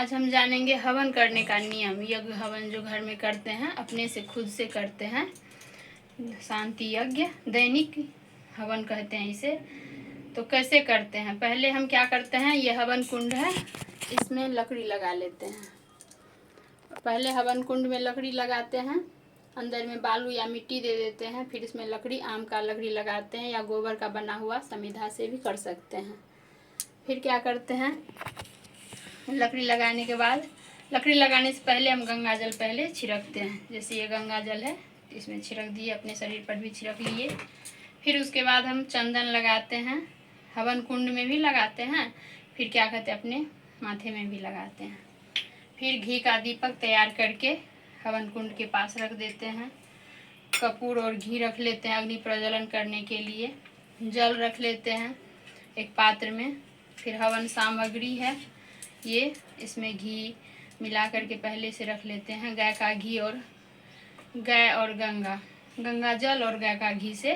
आज हम जानेंगे हवन करने का नियम। यज्ञ हवन जो घर में करते हैं, अपने से खुद से करते हैं, शांति यज्ञ दैनिक हवन कहते हैं इसे। तो कैसे करते हैं, पहले हम क्या करते हैं, ये हवन कुंड है, इसमें लकड़ी लगा लेते हैं। पहले हवन कुंड में लकड़ी लगाते हैं, अंदर में बालू या मिट्टी दे देते हैं, फिर इसमें लकड़ी, आम का लकड़ी लगाते हैं या गोबर का बना हुआ समिधा से भी कर सकते हैं। फिर क्या करते हैं, लकड़ी लगाने के बाद, लकड़ी लगाने से पहले हम गंगा जल पहले छिड़कते हैं। जैसे ये गंगा जल है, इसमें छिड़क दिए, अपने शरीर पर भी छिड़क लिए। फिर उसके बाद हम चंदन लगाते हैं, हवन कुंड में भी लगाते हैं, फिर क्या कहते हैं, अपने माथे में भी लगाते हैं। फिर घी का दीपक तैयार करके हवन कुंड के पास रख देते हैं। कपूर और घी रख लेते हैं अग्नि प्रज्वलन करने के लिए। जल रख लेते हैं एक पात्र में। फिर हवन सामग्री है ये, इसमें घी मिला करके पहले से रख लेते हैं। गाय का घी और गंगा जल और गाय का घी से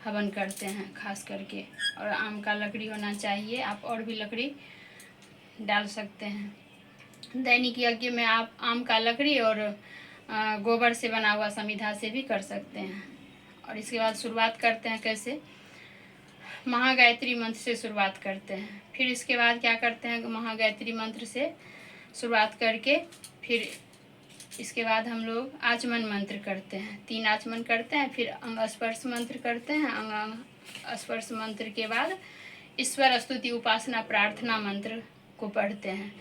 हवन करते हैं खास करके। और आम का लकड़ी होना चाहिए, आप और भी लकड़ी डाल सकते हैं। दैनिक यज्ञ में आप आम का लकड़ी और गोबर से बना हुआ समिधा से भी कर सकते हैं। और इसके बाद शुरुआत करते हैं कैसे, महागायत्री मंत्र से शुरुआत करते हैं। फिर इसके बाद क्या करते हैं, महागायत्री मंत्र से शुरुआत करके फिर इसके बाद हम लोग आचमन मंत्र करते हैं, 3 आचमन करते हैं। फिर अंग स्पर्श मंत्र करते हैं। अंग स्पर्श मंत्र के बाद ईश्वर स्तुति उपासना प्रार्थना मंत्र को पढ़ते हैं।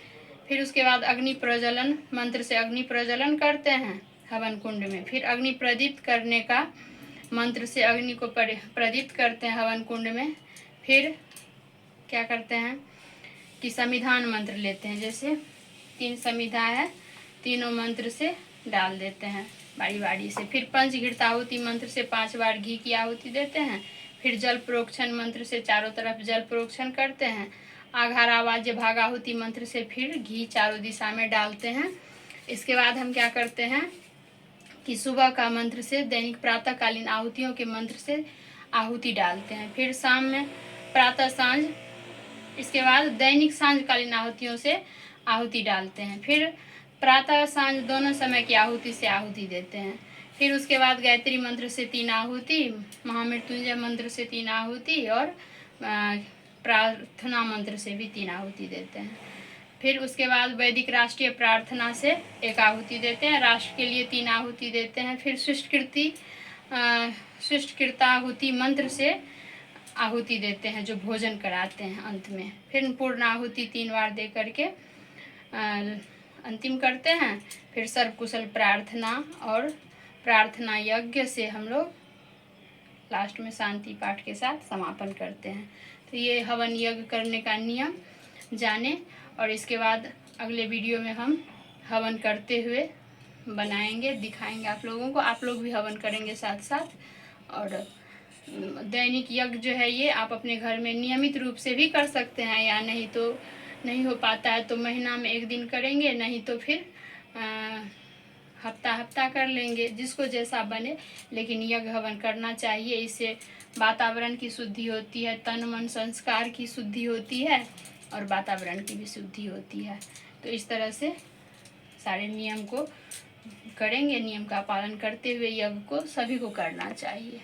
फिर उसके बाद अग्नि प्रज्वलन मंत्र से अग्नि प्रज्वलन करते हैं हवन कुंड में। फिर अग्नि प्रदीप्त करने का मंत्र से अग्नि को प्रदीप्त करते हैं हवन कुंड में। फिर क्या करते हैं कि संविधान मंत्र लेते हैं, जैसे 3 समिधा है, तीनों मंत्र से डाल देते हैं बारी बारी से। फिर पंचघृताहुति मंत्र से 5 बार घी की आहुति देते हैं। फिर जल प्रोक्षण मंत्र से चारों तरफ जल प्रोक्षण करते हैं। आघारावाज्य भागाहुति मंत्र से फिर घी चारों दिशा में डालते हैं। इसके बाद हम क्या करते हैं कि सुबह का मंत्र से दैनिक प्रातःकालीन आहुतियों के मंत्र से आहुति डालते हैं। फिर शाम में प्रातः सांझ, इसके बाद दैनिक सांझकालीन आहुतियों से आहुति डालते हैं। फिर प्रातः सांझ दोनों समय की आहुति से आहुति देते हैं। फिर उसके बाद गायत्री मंत्र से 3 आहुति, महामृत्युंजय मंत्र से 3 आहुति और प्रार्थना मंत्र से भी 3 आहुति देते हैं। फिर उसके बाद वैदिक राष्ट्रीय प्रार्थना से 1 आहुति देते हैं, राष्ट्र के लिए 3 आहुति देते हैं। फिर सृष्टकृताहुति मंत्र से आहुति देते हैं, जो भोजन कराते हैं अंत में। फिर पूर्ण आहुति 3 बार दे करके अंतिम करते हैं। फिर सर्वकुशल प्रार्थना और प्रार्थना यज्ञ से हम लोग लास्ट में शांति पाठ के साथ समापन करते हैं। तो ये हवन यज्ञ करने का नियम जाने, और इसके बाद अगले वीडियो में हम हवन करते हुए बनाएंगे, दिखाएंगे आप लोगों को। आप लोग भी हवन करेंगे साथ साथ। और दैनिक यज्ञ जो है ये आप अपने घर में नियमित रूप से भी कर सकते हैं, या नहीं तो नहीं हो पाता है तो महीना में 1 दिन करेंगे, नहीं तो फिर हफ्ता कर लेंगे, जिसको जैसा बने। लेकिन यज्ञ हवन करना चाहिए, इससे वातावरण की शुद्धि होती है, तन मन संस्कार की शुद्धि होती है और वातावरण की भी शुद्धि होती है। तो इस तरह से सारे नियम को करेंगे, नियम का पालन करते हुए यज्ञ को सभी को करना चाहिए।